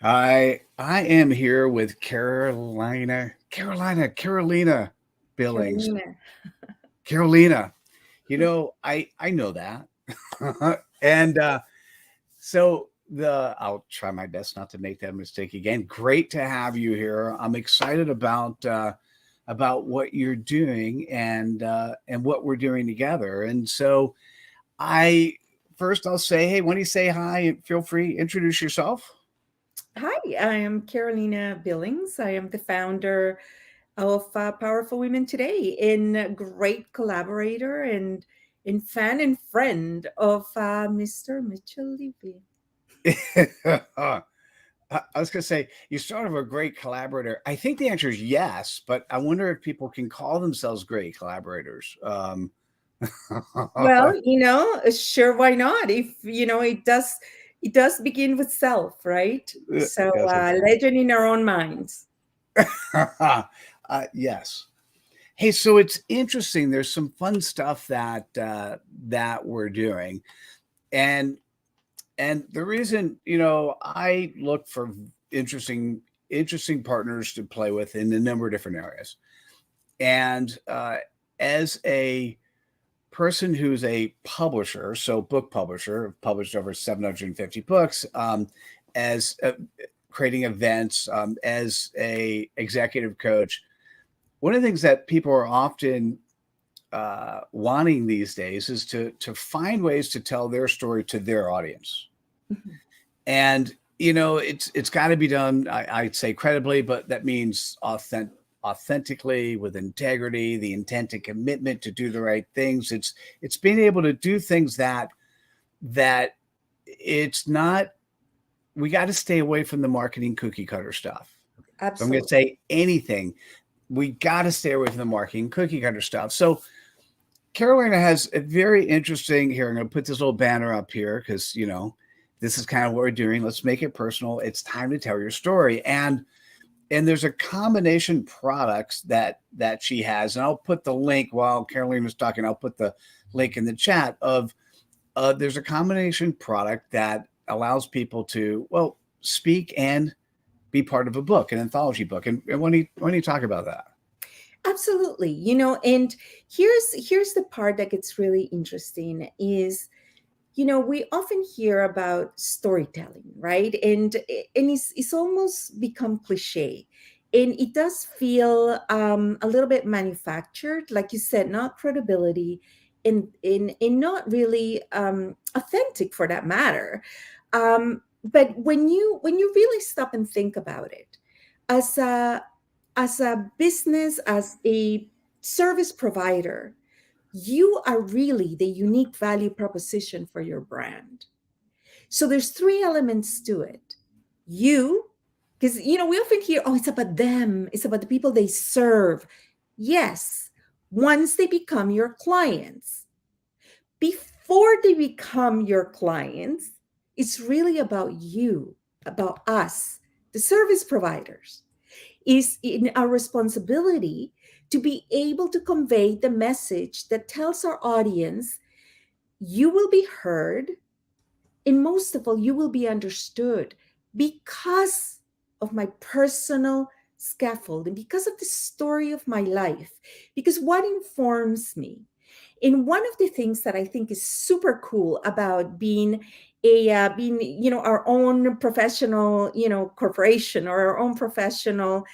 I am here with Carolina Billings. Carolina. Carolina, I know that. and so I'll try my best not to make that mistake again. Great to have you here. I'm excited about what you're doing and what we're doing together. And so I first I'll say, hey, when you say hi, and feel free introduce yourself. Hi, I am Carolina Billings. I am the founder of Powerful Women Today, and a great collaborator and fan and friend of Mr. Mitchell Levy. I was going to say, you sort of a great collaborator. I think the answer is yes, but I wonder if people can call themselves great collaborators. Well, sure, why not? If it does begin with self, right? So, Yes, it legend in our own minds. does. Yes. Hey, so it's interesting. There's some fun stuff that we're doing, and the reason I look for interesting partners to play with in a number of different areas, and as a person who's a publisher, so book publisher, published over 750 books, as creating events, as a executive coach. One of the things that people are often wanting these days is to find ways to tell their story to their audience, Mhm. and it's got to be done. I'd say credibly, but that means authentically, with integrity, the intent and commitment to do the right things. It's being able to do things that it's not. We got to stay away from the marketing cookie cutter stuff. If I'm going to Absolutely. say anything, we got to stay away from the marketing cookie cutter stuff. So Carolina has a very interesting here. I'm going to put this little banner up here because this is kind of what we're doing. Let's make it personal. It's time to tell your story, and there's a combination products that she has, and I'll put the link while Carolina's talking. I'll put the link in the chat of there's a combination product that allows people to speak and be part of a book, an anthology book. And when you talk about that. Absolutely. And here's the part that gets really interesting is, we often hear about storytelling, right? And it's almost become cliche. And it does feel a little bit manufactured, like you said, not credibility and not really authentic for that matter. But when you really stop and think about it, as a business, as a service provider, you are really the unique value proposition for your brand. So there's three elements to it. You, because we often hear, oh, it's about them, it's about the people they serve. Yes, once they become your clients. Before they become your clients, it's really about you, about us, the service providers. Is in our responsibility to be able to convey the message that tells our audience you will be heard, and most of all, you will be understood because of my personal scaffold and because of the story of my life, because what informs me. And one of the things that I think is super cool about being our own professional corporation, or our own professional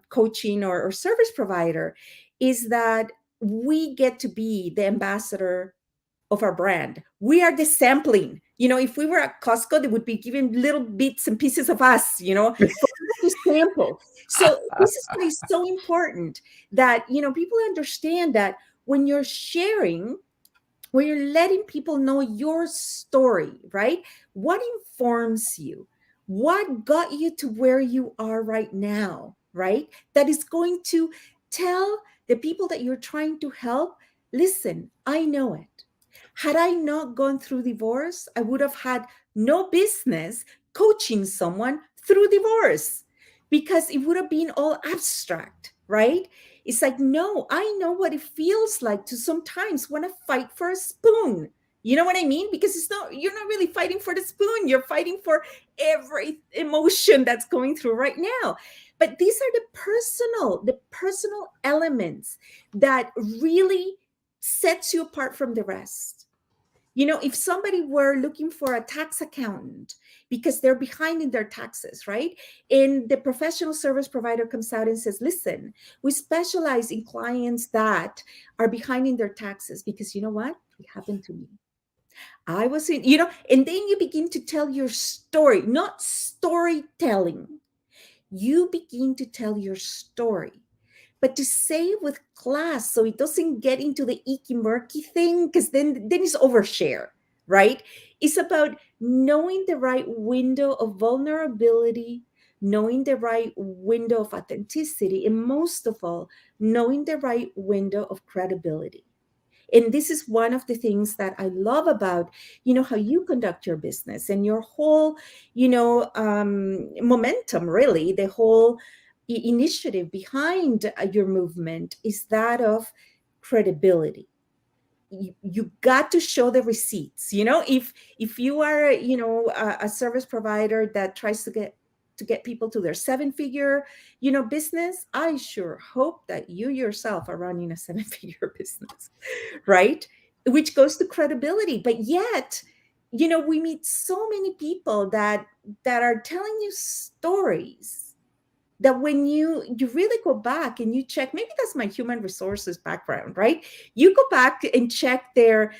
coaching or service provider, is that we get to be the ambassador of our brand. We are the sampling. If we were at Costco, they would be giving little bits and pieces of us, for people to sample. So this is why it's so important that people understand that when you're sharing, when you're letting people know your story, right? What informs you? What got you to where you are right now, right? That is going to tell the people that you're trying to help, listen, I know it. Had I not gone through divorce, I would have had no business coaching someone through divorce because it would have been all abstract, right? It's like, no, I know what it feels like to sometimes want to fight for a spoon. You know what I mean? Because it's not, you're not really fighting for the spoon. You're fighting for every emotion that's going through right now. But these are the personal elements that really sets you apart from the rest. If somebody were looking for a tax accountant because they're behind in their taxes, right? And the professional service provider comes out and says, listen, we specialize in clients that are behind in their taxes because you know what? It happened to me. I was in, and then you begin to tell your story, not storytelling. You begin to tell your story, but to say it with class so it doesn't get into the icky murky thing, because then it's overshare, right? It's about knowing the right window of vulnerability, knowing the right window of authenticity, and most of all, knowing the right window of credibility. And this is one of the things that I love about how you conduct your business and your whole momentum, really the whole initiative behind your movement is that of credibility. You got to show the receipts. If you are a service provider that tries to get people to their seven figure business, I sure hope that you yourself are running a seven figure business, right? Which goes to credibility. But yet, we meet so many people that are telling you stories that when you really go back and you check, maybe that's my human resources background, right? You go back and check their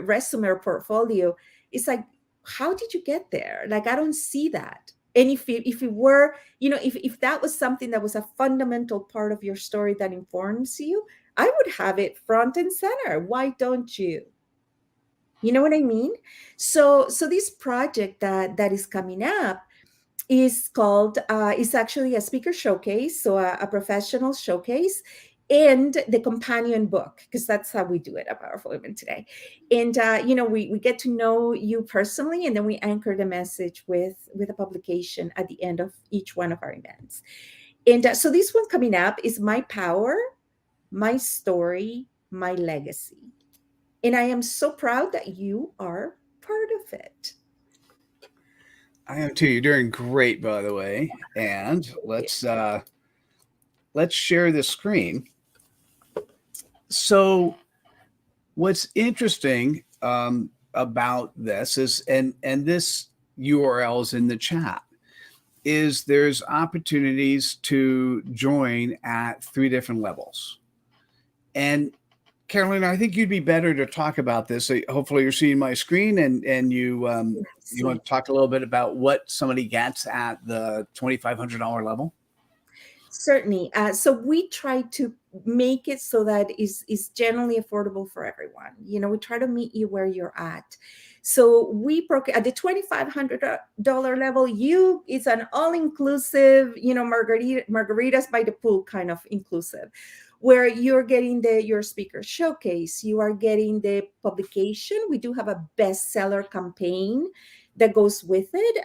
resume or portfolio. It's like, how did you get there? Like, I don't see that. And if it were, if that was something that was a fundamental part of your story that informs you, I would have it front and center. Why don't you? You know what I mean? So this project that is coming up is called is actually a speaker showcase, so a professional showcase, and the companion book, because that's how we do it at Powerful Women Today. And we get to know you personally, and then we anchor the message with a publication at the end of each one of our events. And so this one coming up is My Power, My Story, My Legacy. And I am so proud that you are part of it. I am too. You're doing great, by the way. And let's share the screen. So, what's interesting about this is, and this URL is in the chat, is there's opportunities to join at 3 different levels. And Carolina, I think you'd be better to talk about this. Hopefully, you're seeing my screen, and you want to talk a little bit about what somebody gets at the $2,500 level. Certainly. So we try to make it so that is generally affordable for everyone. We try to meet you where you're at. So we broke at the $2,500 level. It's an all-inclusive, margaritas by the pool kind of inclusive, where you're getting your speaker showcase. You are getting the publication. We do have a bestseller campaign that goes with it.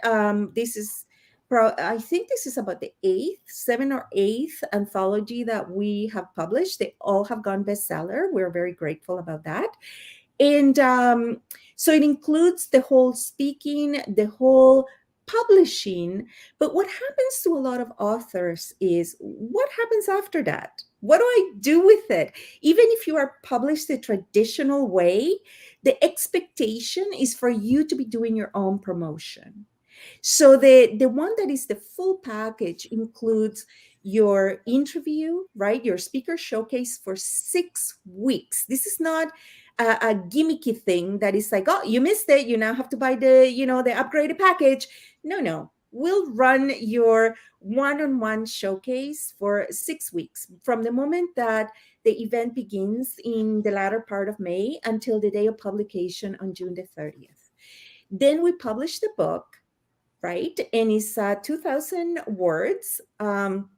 I think this is about the seventh or eighth anthology that we have published. They all have gone bestseller. We're very grateful about that. And so it includes the whole speaking, the whole publishing. But what happens to a lot of authors is, what happens after that? What do I do with it? Even if you are published the traditional way, the expectation is for you to be doing your own promotion. So the one that is the full package includes your interview, right? Your speaker showcase for 6 weeks. This is not a gimmicky thing that is like, oh, you missed it, you now have to buy the upgraded package. No. We'll run your one-on-one showcase for 6 weeks from the moment that the event begins in the latter part of May until the day of publication on June the 30th. Then we publish the book, right? And it's 2,000 words. And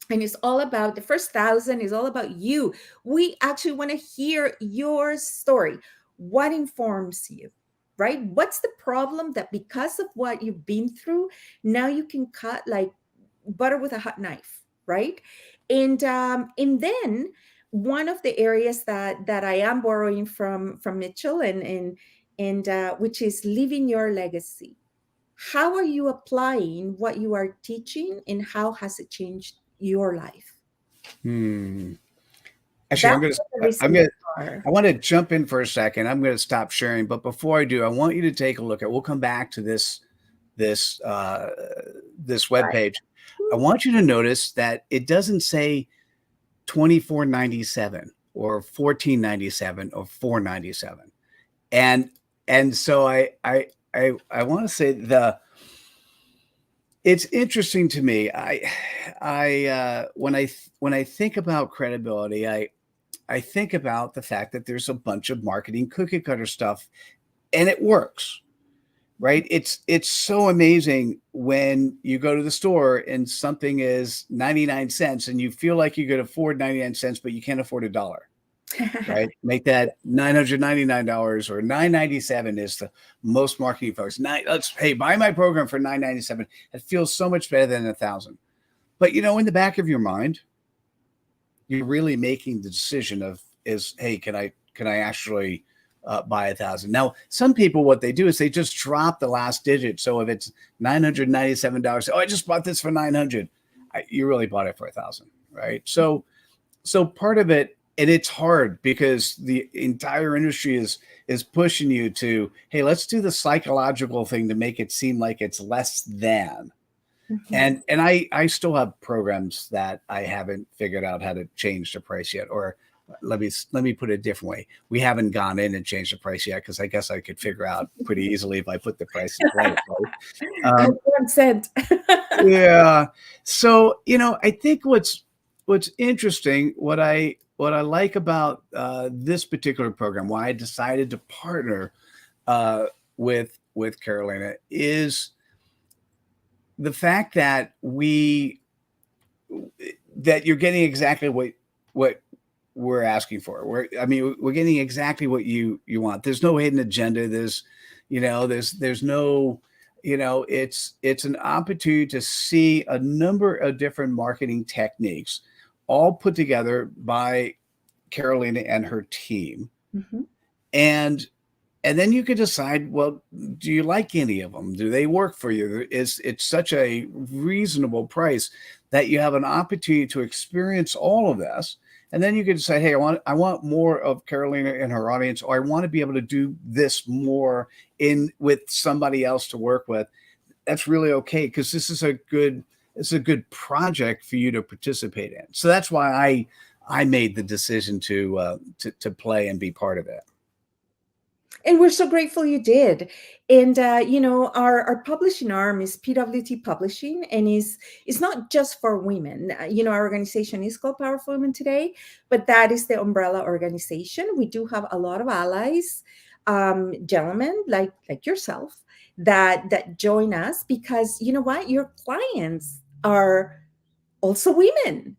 it's all about, the first 1,000 is all about you. We actually want to hear your story. What informs you, right? What's the problem that because of what you've been through, now you can cut like butter with a hot knife, right? And then one of the areas that I am borrowing from Mitchell, and which is living your legacy. How are you applying what you are teaching, and how has it changed your life? Hmm. Actually, That's what the I'm results gonna, are. I want to jump in for a second. I'm going to stop sharing, but before I do, I want you to take a look at. We'll come back to this this web Right. page. I want you to notice that it doesn't say 24.97 or 14.97 or 4.97, and so I want to say it's interesting to me. When I think about credibility, I think about the fact that there's a bunch of marketing cookie cutter stuff, and it works, right? It's so amazing when you go to the store and something is 99 cents and you feel like you could afford 99 cents, but you can't afford $1, right? Make that $999 or 997 is the most marketing folks. Hey, buy my program for 997. It feels so much better than 1,000. But in the back of your mind, you're really making the decision of hey, can I actually buy 1,000? Now, some people, what they do is they just drop the last digit. So if it's $997, oh, I just bought this for 900. You really bought it for 1,000, right? So part of it, and it's hard because the entire industry is pushing you to, hey, let's do the psychological thing to make it seem like it's less than. Mhm. And I still have programs that I haven't figured out how to change the price yet. Or let me put it a different way. We haven't gone in and changed the price yet because I guess I could figure out pretty easily if I put the price in place. Right? That's what I'm said. Yeah. So I think what's interesting, what I like about this particular program, why I decided to partner uh, with Carolina, is the fact that you're getting exactly what we're asking for. We're getting exactly what you want. There's no hidden agenda. There's no, it's an opportunity to see a number of different marketing techniques all put together by Carolina and her team. Mhm. And then you could decide, well, do you like any of them? Do they work for you? It's such a reasonable price that you have an opportunity to experience all of this. And then you could decide, hey, I want more of Carolina and her audience, or I want to be able to do this more in with somebody else to work with. That's really okay, because this is it's a good project for you to participate in. So that's why I made the decision to play and be part of it. And we're so grateful you did. And our publishing arm is PWT Publishing, and is not just for women. Our organization is called Powerful Women Today, but that is the umbrella organization. We do have a lot of allies, gentlemen like yourself, that join us, because you know what, your clients are also women,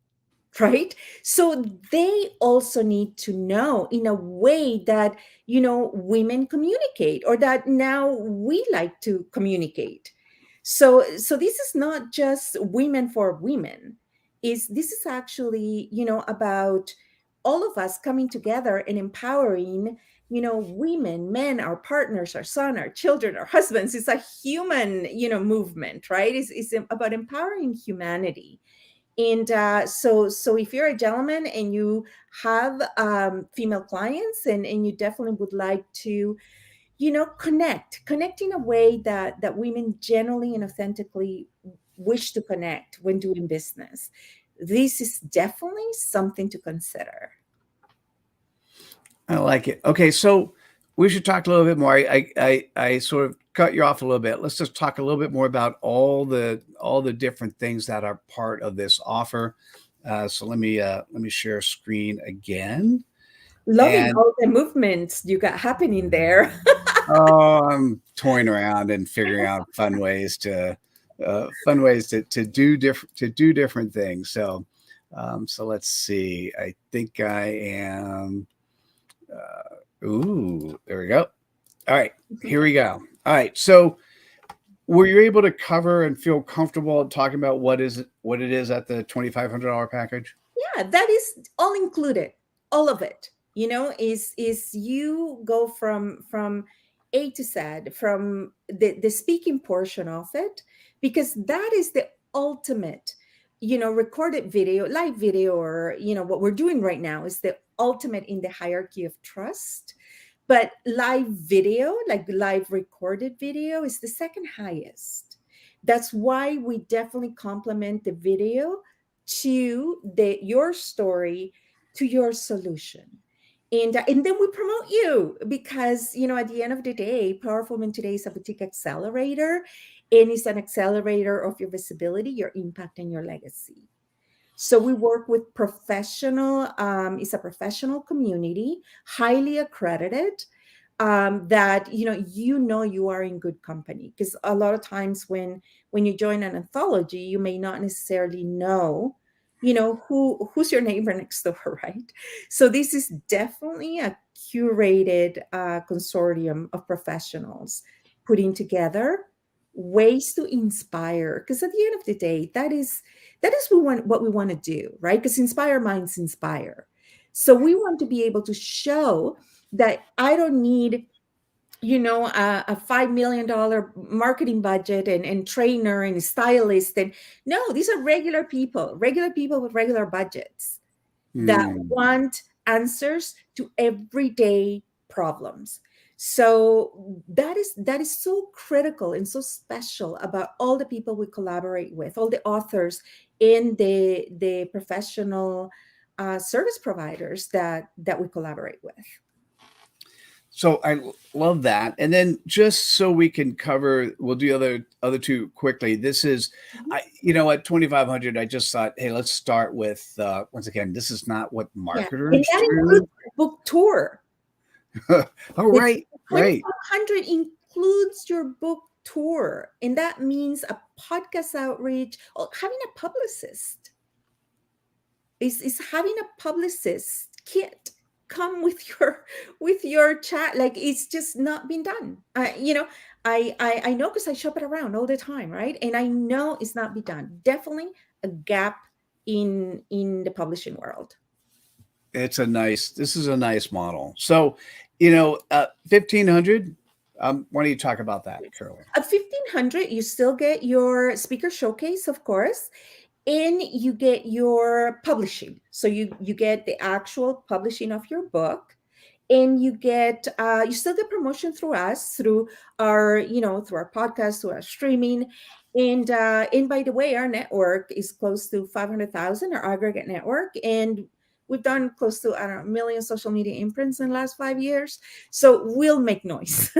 right? So they also need to know in a way that women communicate, or that now we like to communicate. So this is not just women for women. This is actually about all of us coming together and empowering women, men, our partners, our son, our children, our husbands. It's a human movement, right? It's about empowering humanity. And so if you're a gentleman and you have female clients, and you definitely would like to connect in a way that women generally and authentically wish to connect when doing business, this is definitely something to consider. I like it. Okay, so we should talk a little bit more. I sort of cut you off a little bit. Let's just talk a little bit more about all the different things that are part of this offer. So let me share screen again. Loving And all the movements you got happening there. oh, I'm toying around and figuring out fun ways to do different things. So let's see. I think I am. There we go. All right, here we go. All right, so were you able to cover and feel comfortable talking about what it is at the $2,500 package? Yeah, that is all included. all of it, is you go from A to Z, from the speaking portion of it, because that is the ultimate, recorded video, live video, or what we're doing right now is the ultimate in the hierarchy of trust. But live video, like live recorded video, is the second highest. That's why we definitely complement the video to your story, to your solution. And then we promote you, because at the end of the day, Powerful Women Today is a boutique accelerator, and it's an accelerator of your visibility, your impact, and your legacy. So we work with it's a professional community, highly accredited, that you are in good company, because a lot of times when you join an anthology, you may not necessarily know who's your neighbor next door, right? So this is definitely a curated consortium of professionals putting together ways to inspire, because at the end of the day, that is what we want to do, right? Because inspire minds inspire. So we want to be able to show that I don't need a $5 million marketing budget and trainer and stylist. And no, these are regular people with regular budgets that Hmm. want answers to everyday problems. So that is so critical and so special about all the people we collaborate with, all the authors and the professional service providers that we collaborate with. So I love that. And then just so we can cover, we'll do other two quickly. This is, Mhm. at 2,500, I just thought, hey, let's start with once again, this is not what Yeah, and marketers that do. includes book tour. Oh, The right, right. 2,500 includes your book tour, and that means a podcast outreach, or having a publicist. Is having a publicist kit come with your chat. Like, it's just not been done. I know, because I shop it around all the time, right? And I know it's not been done. Definitely a gap in the publishing world. This is a nice model. So, 1,500. Why don't you talk about that, Carolyn? At 1,500, you still get your speaker showcase, of course, and you get your publishing. So you get the actual publishing of your book, and you still get promotion through us, through our podcast, through our streaming. And by the way, our network is close to 500,000, our aggregate network, and we've done close to, I don't know, a million social media imprints in the last 5 years. So we'll make noise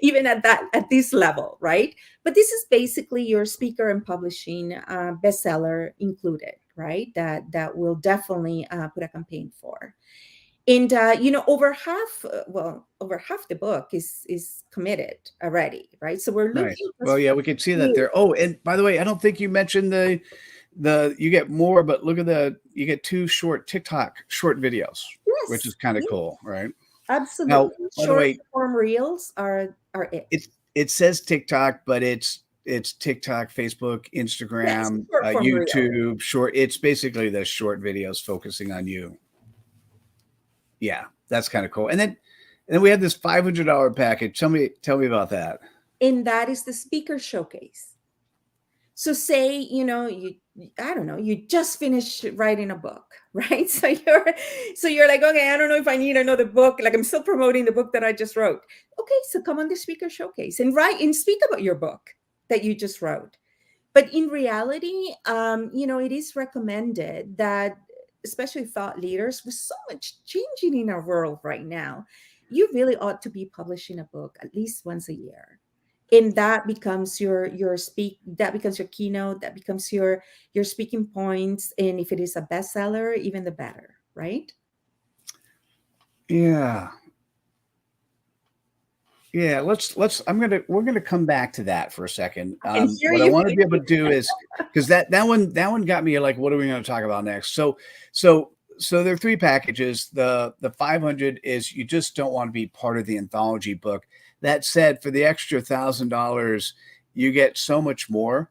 even at this level, right? But this is basically your speaker and publishing bestseller included, right? That will definitely put a campaign for. And over half the book is committed already, right? So we're Nice. looking Well, just yeah, for we can see that you. there. Oh, and by the way, I don't think you mentioned the you get more, but look at you get two short TikTok short videos, which is Yes, kind of yes, cool, right? Now, absolutely. by the Short way, form reels are it. it says TikTok, but it's TikTok, Facebook, Yes, Instagram, short form reel. YouTube, short. It's basically the short videos focusing on you. Yeah, that's kind of cool. And then we have this $500 package. Tell me about that. And that is the speaker showcase. So say, I don't know, you just finished writing a book, right? So you're like, okay, I don't know if I need another book. Like, I'm still promoting the book that I just wrote. Okay, so come on the speaker showcase and write and speak about your book that you just wrote. But in reality, it is recommended that, especially thought leaders, with so much changing in our world right now, you really ought to be publishing a book at least once a year. And that becomes that becomes your keynote, that becomes your speaking points. And if it is a bestseller, even the better, right? Yeah. Yeah, we're gonna come back to that for a second. I can hear What I you. want to be able to do is, because that one got me like, what are we going to talk about next? So there are three packages. The 500 is you just don't want to be part of the anthology book. That said, for the extra $1,000, you get so much more.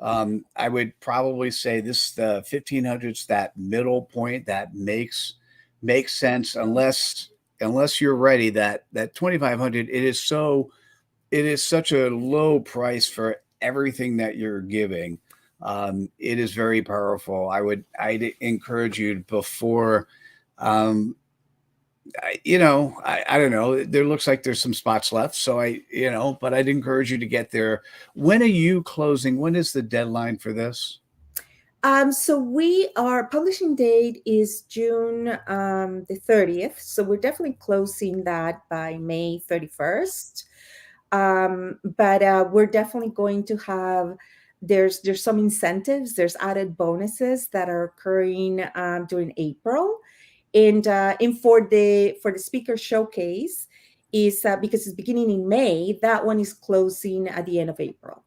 I would probably say this the 1,500's that middle point that makes make sense unless you're ready. That 2,500, it is such a low price for everything that you're giving. It is very powerful. I'd encourage you before. Um, I don't know. There looks like there's some spots left, so but I'd encourage you to get there. When are you closing? When is the deadline for this? So our publishing date is June the 30th. So we're definitely closing that by May 31st. But we're definitely going to have there's some incentives, there's added bonuses that are occurring during April, and for the speaker showcase is because it's beginning in May. That one is closing at the end of April.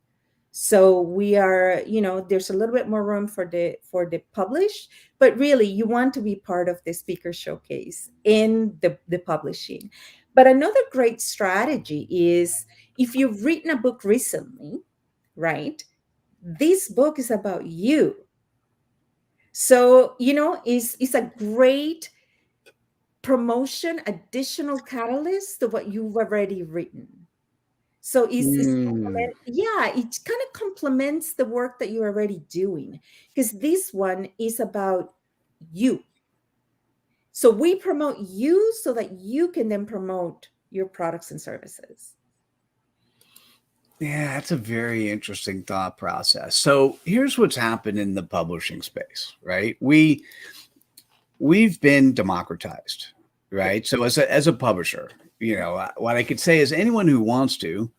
So we are, there's a little bit more room for the published, but really you want to be part of the speaker showcase in the publishing. But another great strategy is if you've written a book recently, right? This book is about you. So, it's a great promotion, additional catalyst to what you've already written. So Mm. yeah, it kind of complements the work that you're already doing because this one is about you. So we promote you so that you can then promote your products and services. Yeah, that's a very interesting thought process. So here's what's happened in the publishing space, right? We've been democratized, Yeah. right? So as a publisher, what I could say is anyone who wants to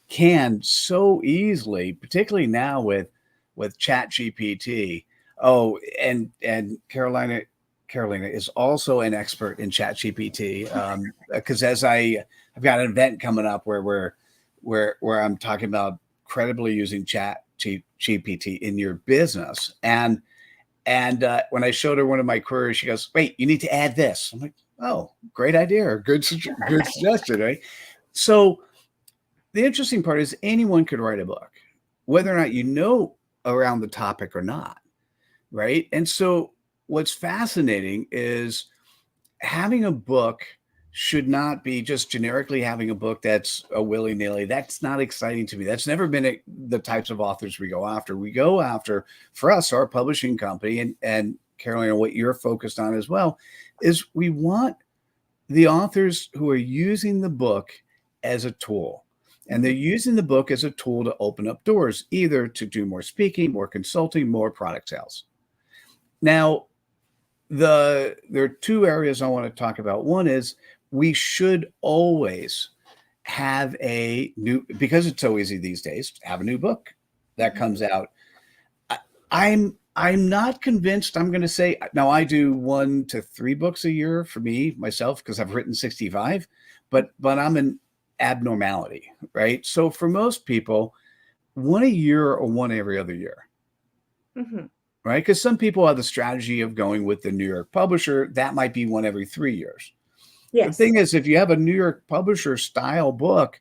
can so easily, particularly now with Chat GPT. Oh, and Carolina is also an expert in Chat GPT. Because I've got an event coming up where I'm talking about credibly using Chat GPT in your business. And when I showed her one of my queries, she goes, "Wait, you need to add this." I'm like, "Oh, great idea, or good suggestion, right?" So the interesting part is anyone could write a book, whether or not you know around the topic or not, right? And so what's fascinating is having a book should not be just generically having a book that's a willy-nilly. That's not exciting to me. That's never been the types of authors we go after. We go after, for us, our publishing company, and Carolina, what you're focused on as well, is we want the authors who are using the book as a tool. And they're Mhm. using the book as a tool to open up doors, either to do more speaking, more consulting, more product sales. Now, there are two areas I want to talk about. One is we should always have a new, because it's so easy these days, have a new book that Mhm. comes out. I, I'm not convinced. I'm going to say now I do 1 to 3 books a year for me myself because I've written 65, but I'm an abnormality, right? So for most people, one a year or one every other year, Mhm. right? Because some people have the strategy of going with the New York publisher. That might be one every 3 years. The Yes. thing is, if you have a New York publisher style book,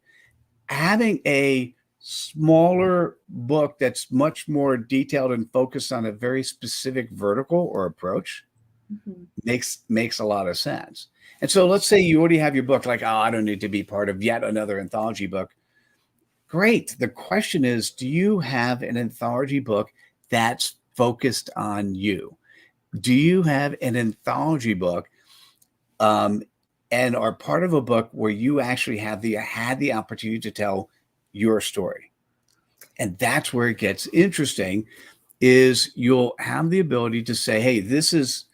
having a smaller book that's much more detailed and focused on a very specific vertical or approach Mhm. makes a lot of sense. And so let's say you already have your book, like, oh, I don't need to be part of yet another anthology book. Great. The question is, do you have an anthology book that's focused on you? Do you have an anthology book um, and are part of a book where you actually had the opportunity to tell your story? And that's where it gets interesting is you'll have the ability to say, hey, this is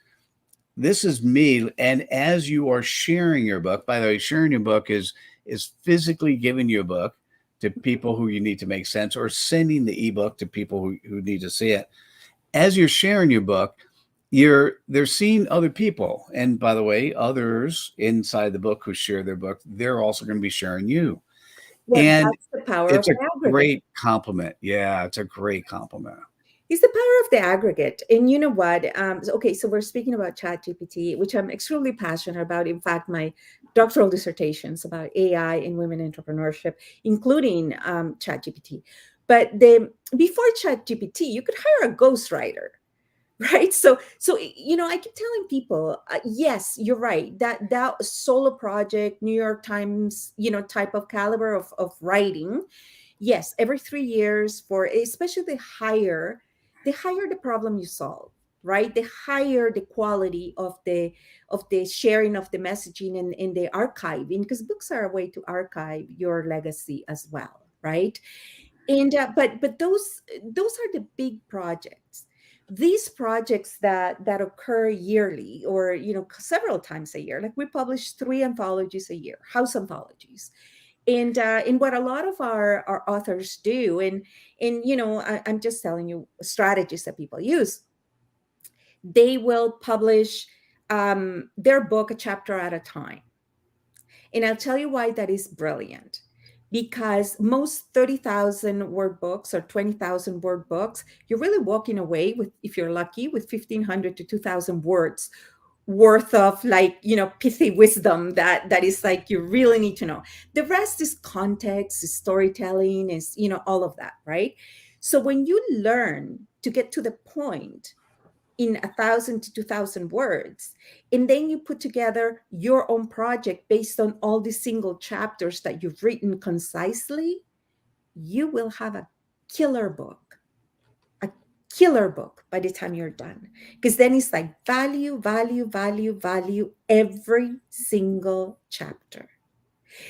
me. And as you are sharing your book, by the way, sharing your book is physically giving you a book to people who you need to make sense or sending the ebook to people who need to see it. As you're sharing your book, they're seeing other people. And by the way, others inside the book who share their book, they're also going to be sharing you. Well, And that's the power of it's a the aggregate. great compliment. Yeah, it's a great compliment. It's the power of the aggregate. And you know what? Okay, so we're speaking about ChatGPT, which I'm extremely passionate about. In fact, my doctoral dissertations about AI in women entrepreneurship, including ChatGPT. But before ChatGPT, you could hire a ghostwriter, right? So I keep telling people, yes, you're right, that solo project, New York Times, type of caliber of writing, yes, every 3 years, for especially the higher the problem you solve, right, the higher the quality of the sharing of the messaging and the archiving, because books are a way to archive your legacy as well, right? And but those are the big projects. These projects that occur yearly, or several times a year, like we publish 3 anthologies a year, house anthologies. And what a lot of our authors do, and I'm just telling you strategies that people use. They will publish their book a chapter at a time, and I'll tell you why that is brilliant. Because most 30,000 word books or 20,000 word books, you're really walking away with, if you're lucky, with 1,500 to 2,000 words worth of, like, pithy wisdom that is like you really need to know. The rest is context, is storytelling, is all of that, right? So when you learn to get to the point in 1,000 to 2,000 words, and then you put together your own project based on all the single chapters that you've written concisely, you will have a killer book, a killer book by the time you're done. Because then it's like value, value, value, value every single chapter.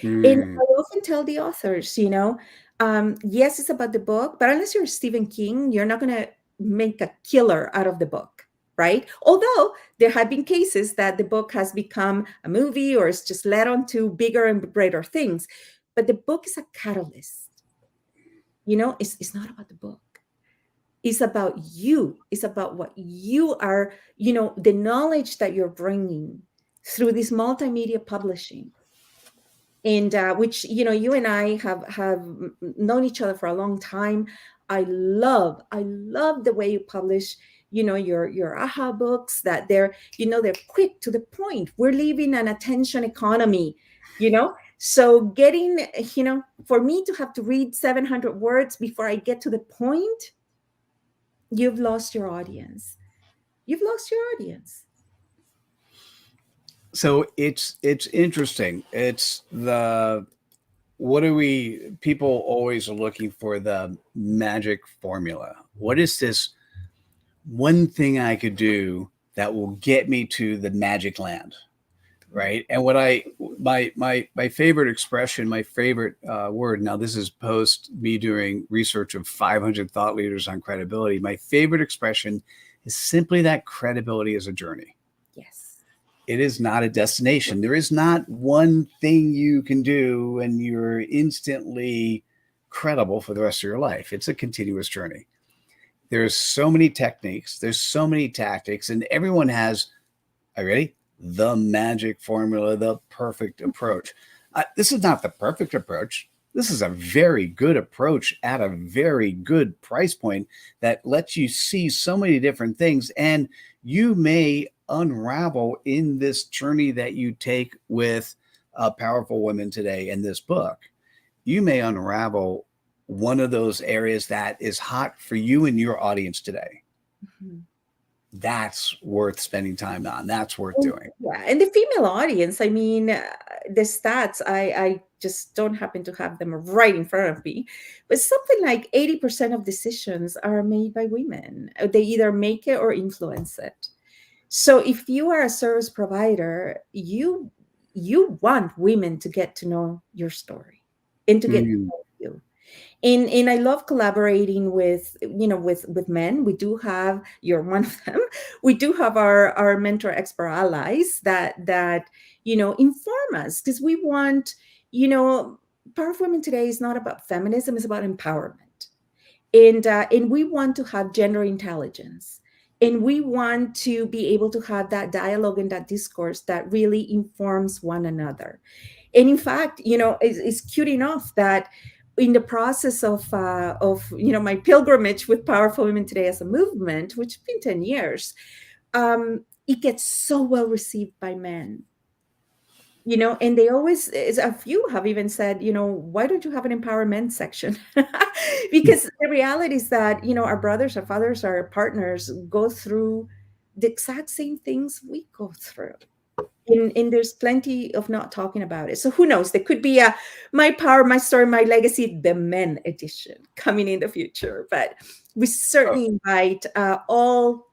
And Mm. I often tell the authors, yes, it's about the book, but unless you're Stephen King, you're not going to make a killer out of the book, right? Although there have been cases that the book has become a movie, or it's just led on to bigger and greater things. But the book is a catalyst. It's not about the book. It's about you. It's about what you are, the knowledge that you're bringing through this multimedia publishing, and which you and I have known each other for a long time. I love the way you publish, your aha books, that they're quick to the point. We're living an attention economy, so getting, for me to have to read 700 words before I get to the point, you've lost your audience. You've lost your audience. So it's interesting. It's the what are we people always are looking for the magic formula. What is this one thing I could do that will get me to the magic land? Right. And what I my favorite expression, my favorite word. Now, this is post me doing research of 500 thought leaders on credibility. My favorite expression is simply that credibility is a journey. Yes. It is not a destination. There is not one thing you can do and you're instantly credible for the rest of your life. It's a continuous journey. There's so many techniques, there's so many tactics, and everyone has, are you ready? The magic formula, the perfect approach. This is not the perfect approach. This is a very good approach at a very good price point that lets you see so many different things. And you may unravel in this journey that you take with Powerful Women Today in this book. You may unravel one of those areas that is hot for you and your audience today. Mhm. That's worth spending time on. That's worth doing. Yeah, and the female audience, I mean, the stats, I just don't happen to have them right in front of me, but something like 80% of decisions are made by women. They either make it or influence it. So if you are a service provider, you want women to get to know your story and to get to Mm. know you. And I love collaborating with, with men. We do have, you're one of them. We do have our mentor expert allies that inform us, because we want, you know Powerful Women Today is not about feminism, it's about empowerment. And we want to have gender intelligence, and we want to be able to have that dialogue and that discourse that really informs one another. And in fact, it's cute enough that in the process of my pilgrimage with Powerful Women Today as a movement, which has been 10 years, it gets so well received by men. You know, and they always, a few have even said, you know, why don't you have an empowerment section? Because the reality is that, you know, our brothers, our fathers, our partners go through the exact same things we go through. And there's plenty of not talking about it. So who knows? There could be a My Power, My Story, My Legacy, the Men edition coming in the future. But we Oh, certainly invite all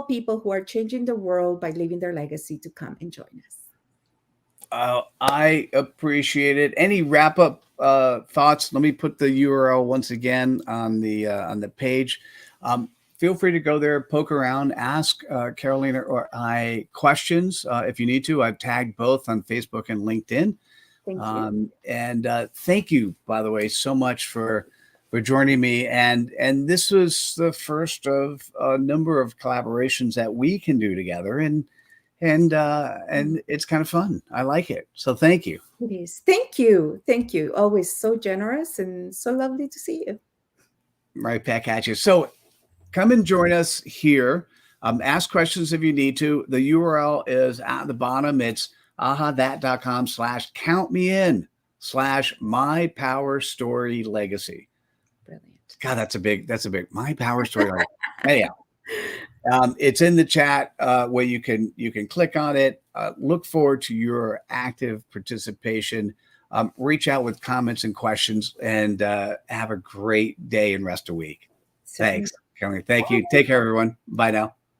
people who are changing the world by leaving their legacy to come and join us. I appreciate it. Any wrap up thoughts? Let me put the URL once again on the page. Feel free to go there, poke around, ask Carolina or I questions if you need to. I've tagged both on Facebook and LinkedIn. Thank you. And thank you, by the way, so much for joining me. And this was the first of a number of collaborations that we can do together. And it's kind of fun. I like it. So thank you. It is. Thank you. Thank you. Always so generous and so lovely to see you. Right back at you. So come and join us here. Ask questions if you need to. The URL is at the bottom. It's ahathat.com/count me in /my power story legacy. Brilliant. God, that's a big my power story. Anyhow, it's in the chat where you can click on it. Look forward to your active participation. Reach out with comments and questions, and have a great day and rest of week. Certainly. Thanks, Kelly. Thank you. Take care, everyone. Bye now.